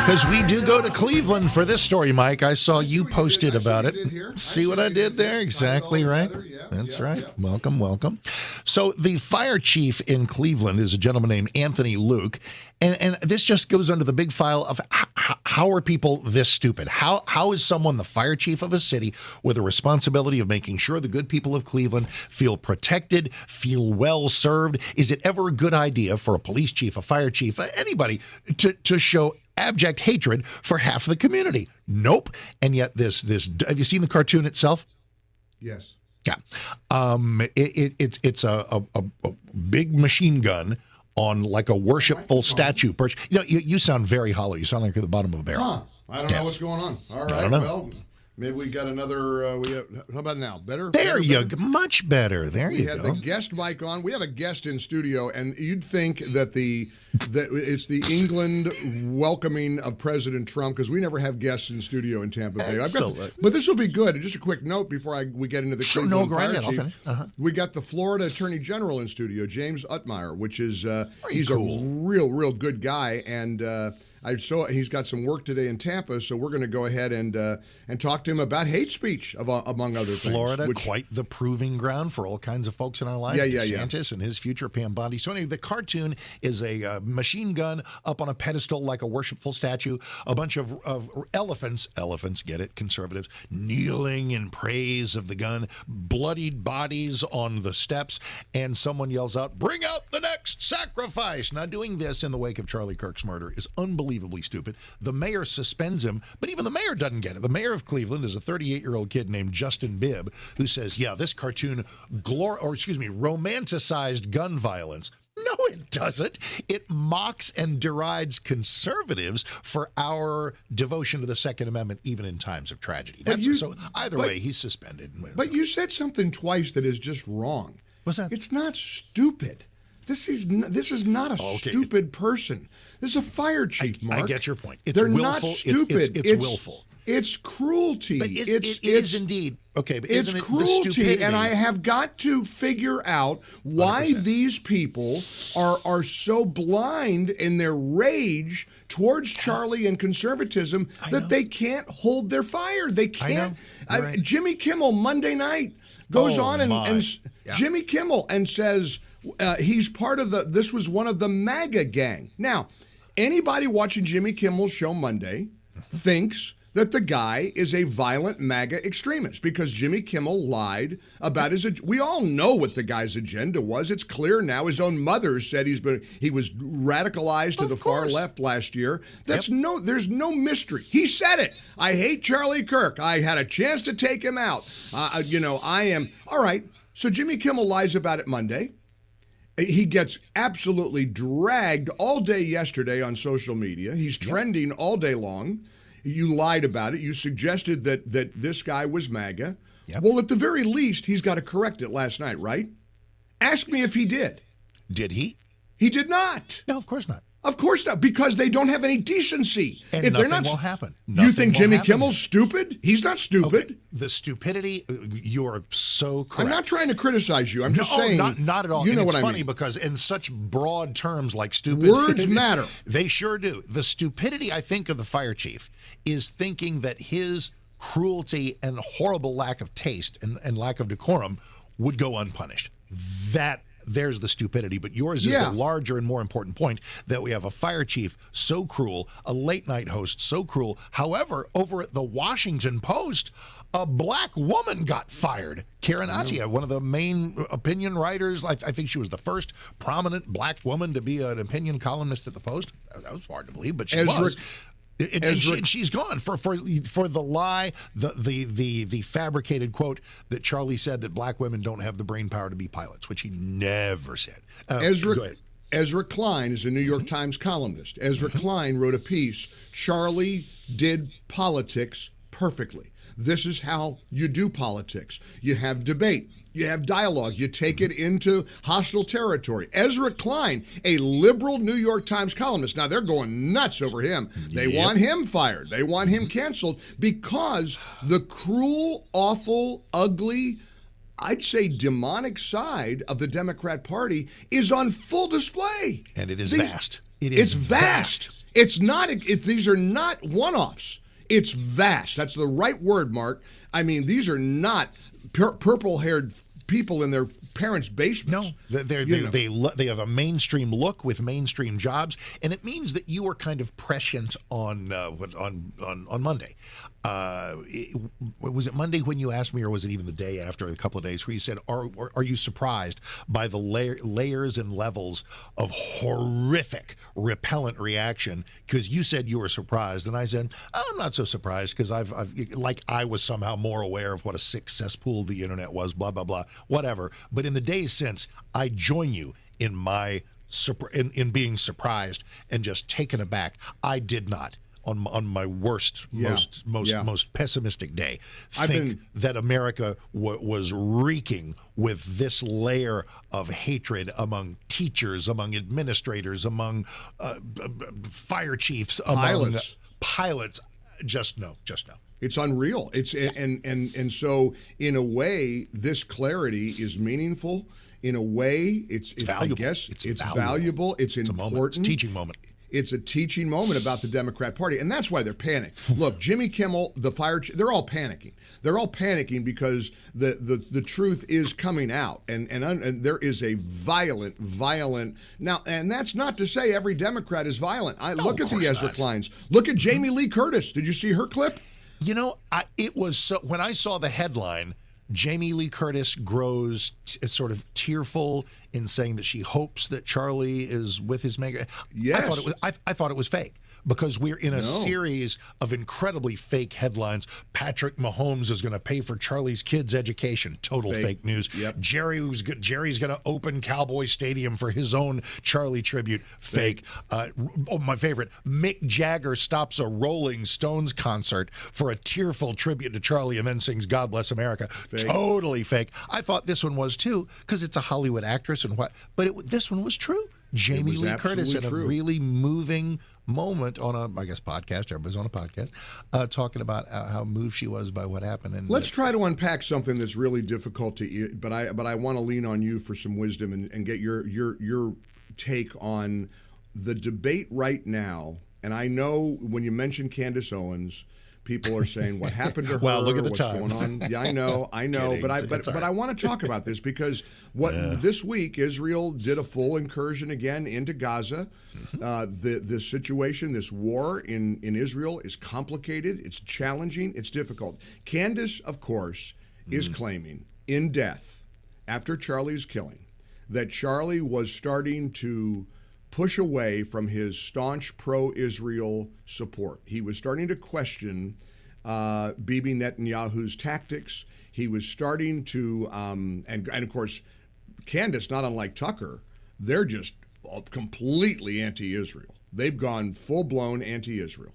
Because we do go to Cleveland for this story, Mike. I saw you posted about it. See what I did there? Exactly right. That's right. Welcome, welcome. So the fire chief in Cleveland is a gentleman named Anthony Luke. And this just goes under the big file of how are people this stupid? How is someone the fire chief of a city with a responsibility of making sure the good people of Cleveland feel protected, feel well served? Is it ever a good idea for a police chief, a fire chief, anybody to show abject hatred for half of the community? Nope. And yet this have you seen the cartoon itself? Yes. Yeah. It's a big machine gun on like a worshipful statue perch. You know, you sound very hollow. You sound like at the bottom of a barrel. Huh. I don't know what's going on. All right. Well, maybe we got another. How about now? Better? There you go. Much better. There you go. We had the guest mic on. We have a guest in studio, and you'd think that it's the England welcoming of President Trump, because we never have guests in studio in Tampa Bay. But this will be good. Just a quick note before we get into the Cleveland Fire Chief. We got the Florida Attorney General in studio, James Utmeyer, which is he's cool. A real good guy, and he's got some work today in Tampa, so we're going to go ahead and talk to him about hate speech, among other things. Florida, quite the proving ground for all kinds of folks in our lives. DeSantis and his future, Pam Bondi. So anyway, the cartoon is a machine gun up on a pedestal like a worshipful statue. A bunch of elephants, get it, conservatives, kneeling in praise of the gun, bloodied bodies on the steps, and someone yells out, "Bring out the next sacrifice!" Now, doing this in the wake of Charlie Kirk's murder is unbelievably stupid. The mayor suspends him, but even the mayor doesn't get it. The mayor of Cleveland is a 38-year-old kid named Justin Bibb, who says, yeah, this cartoon romanticized gun violence. No, it doesn't. It mocks and derides conservatives for our devotion to the Second Amendment, even in times of tragedy. So either way, he's suspended. But you said something twice that is just wrong. What's that? It's not stupid. This is not a stupid person. This is a fire chief, Mark. I get your point. They're willful. Not stupid. It's willful. It's cruelty. But it is indeed. Okay, but it's cruelty, and I have got to figure out why 100%. These people are so blind in their rage towards Charlie and conservatism that they can't hold their fire. They can't. Right. Jimmy Kimmel Monday night goes on and Jimmy Kimmel and says he's part of this was one of the MAGA gang. Now, anybody watching Jimmy Kimmel's show Monday thinks that the guy is a violent MAGA extremist because Jimmy Kimmel lied about we all know what the guy's agenda was. It's clear now. His own mother said he was radicalized to the far left last year. There's no mystery. He said it. I hate Charlie Kirk. I had a chance to take him out. I am all right. So Jimmy Kimmel lies about it Monday. He gets absolutely dragged all day yesterday on social media. He's trending all day long. You lied about it. You suggested that this guy was MAGA. Yep. Well, at the very least, he's got to correct it last night, right? Ask me if he did. Did he? He did not. No, of course not. Of course not, because they don't have any decency. And nothing will happen. You think Jimmy Kimmel's stupid? He's not stupid. Okay. The stupidity, you're so correct. I'm not trying to criticize you. I'm just saying. Not at all. You know what I mean. It's funny because in such broad terms like stupid. Words matter. They sure do. The stupidity, I think, of the fire chief is thinking that his cruelty and horrible lack of taste and lack of decorum would go unpunished. There's the stupidity, but yours is the larger and more important point that we have a fire chief so cruel, a late night host so cruel. However, over at the Washington Post, a black woman got fired. Karen Attiah, one of the main opinion writers. I think she was the first prominent black woman to be an opinion columnist at the Post. That was hard to believe, but she was. She's gone for the lie, the fabricated quote that Charlie said that black women don't have the brain power to be pilots, which he never said. Ezra Klein is a New York Times columnist. Ezra Klein wrote a piece, Charlie did politics perfectly. This is how you do politics. You have debate. You have dialogue. You take it into hostile territory. Ezra Klein, a liberal New York Times columnist. Now, they're going nuts over him. They want him fired. They want him canceled because the cruel, awful, ugly, I'd say demonic side of the Democrat Party is on full display. And it is vast. It's vast. It's not. These are not one-offs. It's vast. That's the right word, Mark. I mean, these are not purple-haired people in their parents' basements. No, they have a mainstream look with mainstream jobs, and it means that you were kind of prescient on Monday. Was it Monday when you asked me, or was it even the day after, a couple of days, where you said, are you surprised by the layers and levels of horrific, repellent reaction? Because you said you were surprised, and I said, I'm not so surprised, because I was somehow more aware of what a sick cesspool the internet was, blah, blah, blah, whatever. But in the days since, I join you in my in being surprised and just taken aback. I did not, on my worst, most pessimistic day, think that America was reeking with this layer of hatred among teachers, among administrators, among fire chiefs, among pilots. Just no. It's unreal. And so in a way, this clarity is meaningful. In a way, it's valuable. I guess it's valuable. It's important. It's a teaching moment. It's a teaching moment about the Democrat Party, and that's why they're panicked. Look, Jimmy Kimmel, they're all panicking. They're all panicking because the truth is coming out, and there is a violent. Now, and that's not to say every Democrat is violent. Look at the Ezra Kleins. Look at Jamie Lee Curtis. Did you see her clip? You know, it was so, when I saw the headline, Jamie Lee Curtis grows sort of tearful in saying that she hopes that Charlie is with his maker. Yes. I thought it was fake, because we're in a series of incredibly fake headlines. Patrick Mahomes is going to pay for Charlie's kids' education. Total fake news. Yep. Jerry's going to open Cowboy Stadium for his own Charlie tribute. Fake. My favorite, Mick Jagger stops a Rolling Stones concert for a tearful tribute to Charlie and then sings God Bless America. Fake. Totally fake. I thought this one was too, because it's a Hollywood actress and what. But this one was true. Jamie Lee Curtis in a really moving moment on a, I guess, podcast. Everybody's on a podcast, talking about how moved she was by what happened. And let's try to unpack something that's really difficult to, but I want to lean on you for some wisdom and get your take on the debate right now. And I know when you mention Candace Owens, people are saying, what happened to her? Well, look at the what's time. going on? Yeah, I know. But I want to talk about this because this week Israel did a full incursion again into Gaza. The situation, this war in Israel is complicated. It's challenging. It's difficult. Candace, of course, is claiming in death after Charlie's killing that Charlie was starting to push away from his staunch pro-Israel support. He was starting to question Bibi Netanyahu's tactics. He was starting to, and of course, Candace, not unlike Tucker, they're just completely anti-Israel. They've gone full-blown anti-Israel.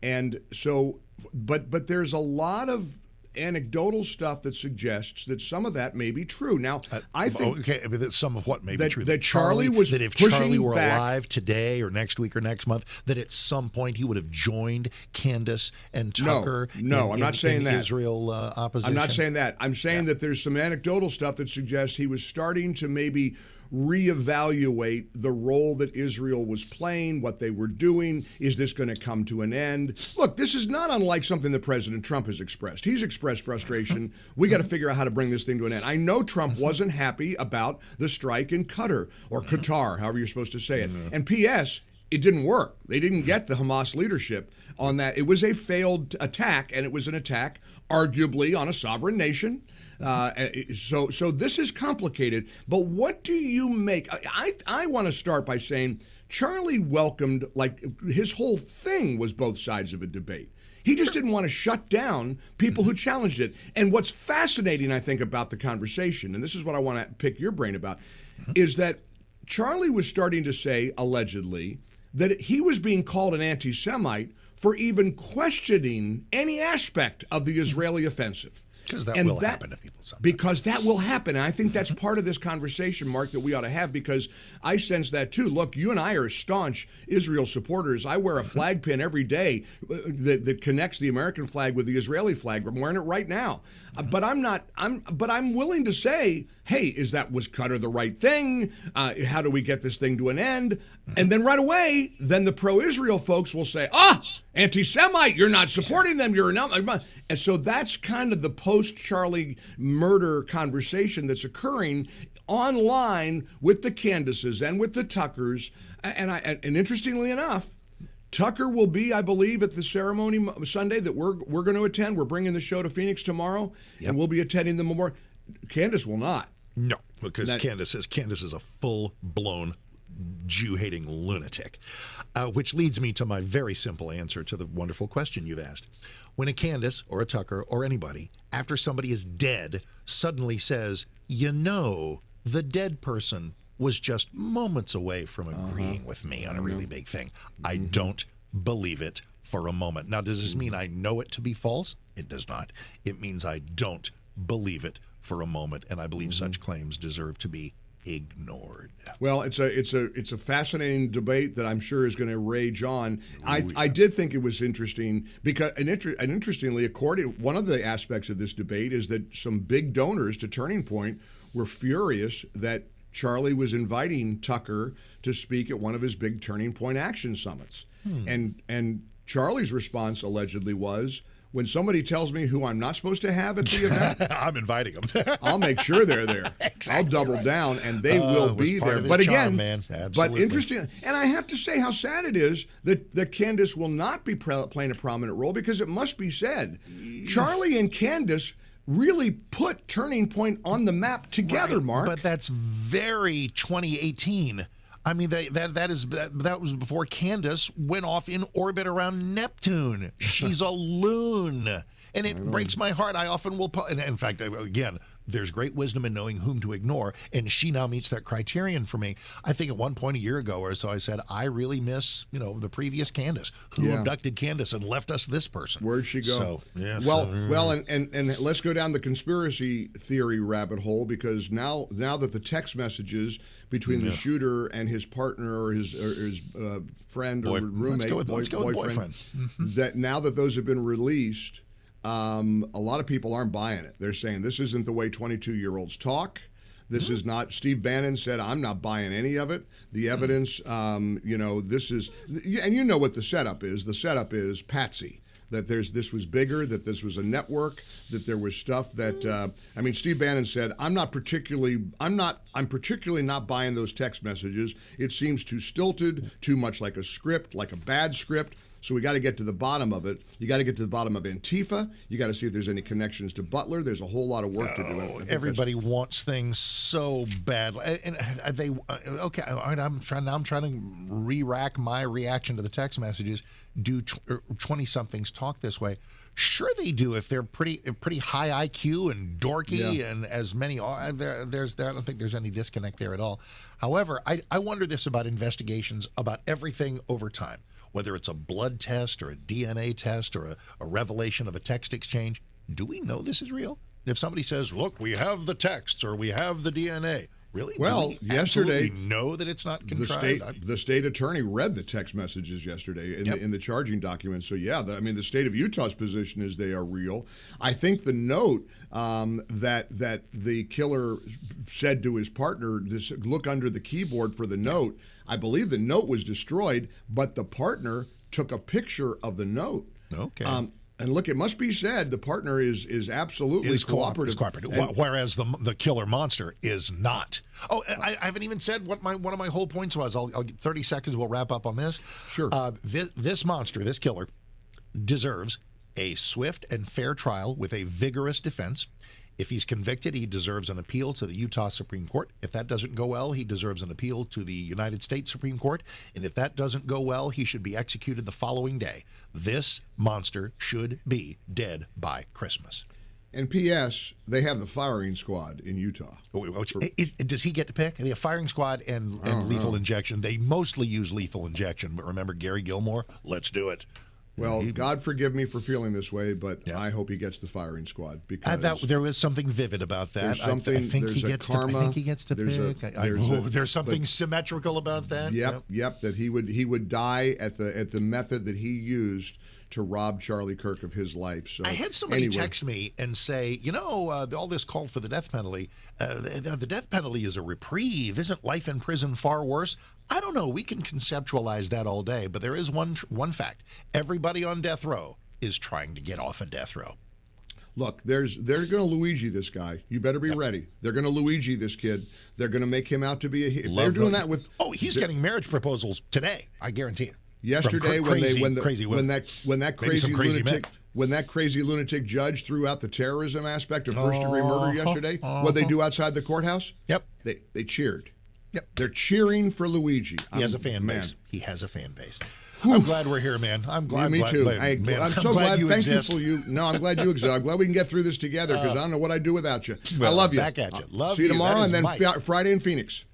And so, but there's a lot of anecdotal stuff that suggests that some of that may be true. Now, I think that some of what may be true. That Charlie was that if pushing Charlie were back, alive today or next week or next month, that at some point he would have joined Candace and Tucker. No, I'm not saying that. Israel opposition. I'm not saying that. I'm saying that there's some anecdotal stuff that suggests he was starting to maybe reevaluate the role that Israel was playing, what they were doing. Is this going to come to an end? Look, this is not unlike something that President Trump has expressed. He's expressed frustration. We got to figure out how to bring this thing to an end. I know Trump wasn't happy about the strike in Qatar, or Qatar, however you're supposed to say it. And P.S., it didn't work. They didn't get the Hamas leadership on that. It was a failed attack, and it was an attack arguably on a sovereign nation. So this is complicated, but what do you make? I want to start by saying Charlie welcomed, like, his whole thing was both sides of a debate. He just didn't want to shut down people who challenged it. And what's fascinating, I think, about the conversation, and this is what I want to pick your brain about, is that Charlie was starting to say, allegedly, that he was being called an anti-Semite for even questioning any aspect of the Israeli offensive. Because that will happen to people sometimes. Because that will happen. And I think that's part of this conversation, Mark, that we ought to have, because I sense that too. Look, you and I are staunch Israel supporters. I wear a flag pin every day that connects the American flag with the Israeli flag. I'm wearing it right now. But I'm willing to say, hey, was Qatar the right thing? How do we get this thing to an end? And then right away, then the pro-Israel folks will say, anti-Semite, you're not supporting them. You're not. And so that's kind of the post-Charlie murder conversation that's occurring online with the Candaces and with the Tuckers. And interestingly enough, Tucker will be, I believe, at the ceremony Sunday that we're going to attend. We're bringing the show to Phoenix tomorrow, and we'll be attending the memorial. Candace will not. No, because Candace is a full-blown Jew-hating lunatic, which leads me to my very simple answer to the wonderful question you've asked. When a Candace or a Tucker or anybody, after somebody is dead, suddenly says, the dead person was just moments away from agreeing with me on a really big thing, I don't believe it for a moment. Now, does this mean I know it to be false? It does not. It means I don't believe it for a moment, and I believe such claims deserve to be ignored. Well, it's a fascinating debate that I'm sure is going to rage on. I did think it was interesting because, and interestingly, one of the aspects of this debate is that some big donors to Turning Point were furious that Charlie was inviting Tucker to speak at one of his big Turning Point action summits. And Charlie's response allegedly was, when somebody tells me who I'm not supposed to have at the event, I'm inviting them. I'll make sure they're there. Exactly. I'll double down, and they will be there. But again, man. But interesting, and I have to say how sad it is that Candace will not be playing a prominent role, because it must be said, Charlie and Candace really put Turning Point on the map together, Mark. But that's very 2018. I mean, that was before Candace went off in orbit around Neptune. She's a loon. And it breaks my heart. I often will, and in fact, again, there's great wisdom in knowing whom to ignore, and she now meets that criterion for me. I think at one point a year ago or so, I said, I really miss, the previous Candace, who abducted Candace and left us this person. Where'd she go? So, and let's go down the conspiracy theory rabbit hole, because now that the text messages between the shooter and his partner or his friend or roommate, boyfriend, that now that those have been released, a lot of people aren't buying it. They're saying this isn't the way 22-year-olds talk. This is not. Steve Bannon said, I'm not buying any of it. The evidence, this is, and you know what the setup is. The setup is Patsy. That this was bigger, that this was a network, that there was stuff that, Steve Bannon said, I'm particularly not buying those text messages. It seems too stilted, too much like a script, like a bad script. So we got to get to the bottom of it. You got to get to the bottom of Antifa. You got to see if there's any connections to Butler. There's a whole lot of work to do. Everybody wants things so badly, and they okay. All right, I'm trying to re-rack my reaction to the text messages. Do 20-somethings talk this way? Sure, they do. If they're pretty high IQ and dorky, and as many are, I don't think there's any disconnect there at all. However, I wonder this about investigations about everything over time. Whether it's a blood test or a DNA test or a revelation of a text exchange, do we know this is real? If somebody says, look, we have the texts or we have the DNA, really? Well, yesterday, know that it's not contrived? The state attorney read the text messages yesterday in the charging documents. So, the state of Utah's position is they are real. I think the note that the killer said to his partner, look under the keyboard for the note, I believe the note was destroyed, but the partner took a picture of the note. Okay. And look, it must be said, the partner is absolutely cooperative. Whereas the killer monster is not. Oh, I haven't even said what one of my whole points was. I'll 30 seconds. We'll wrap up on this. Sure. This monster, this killer, deserves a swift and fair trial with a vigorous defense. If he's convicted, he deserves an appeal to the Utah Supreme Court. If that doesn't go well, he deserves an appeal to the United States Supreme Court. And if that doesn't go well, he should be executed the following day. This monster should be dead by Christmas. And P.S., they have the firing squad in Utah. Does he get to pick? The firing squad and lethal injection. They mostly use lethal injection, but remember Gary Gilmore? Let's do it. Well, God forgive me for feeling this way, but I hope he gets the firing squad because there was something vivid about that. There's something. I think there's he gets karma. I think he gets to pick. There's something symmetrical about that. Yep. That he would die at the method that he used to rob Charlie Kirk of his life. So I had somebody text me and say, all this call for the death penalty, the death penalty is a reprieve. Isn't life in prison far worse? I don't know. We can conceptualize that all day, but there is one fact. Everybody on death row is trying to get off of death row. Look, they're going to Luigi this guy. You better be ready. They're going to Luigi this kid. They're going to make him out to be a hero. They're doing that with. Oh, he's getting marriage proposals today. I guarantee it. Yesterday, when that crazy lunatic judge threw out the terrorism aspect of first-degree murder yesterday, what they do outside the courthouse? Yep. They cheered. Yep. They're cheering for Luigi. He has a fan base. He has a fan base. I'm glad we're here, man. I'm glad. Me too. I'm so glad. Thank exist. you for you. No, I'm glad you exist. I'm glad we can get through this together because I don't know what I'd do without you. Well, I love you. Back at you. Love See you tomorrow, and then Mike. Friday in Phoenix.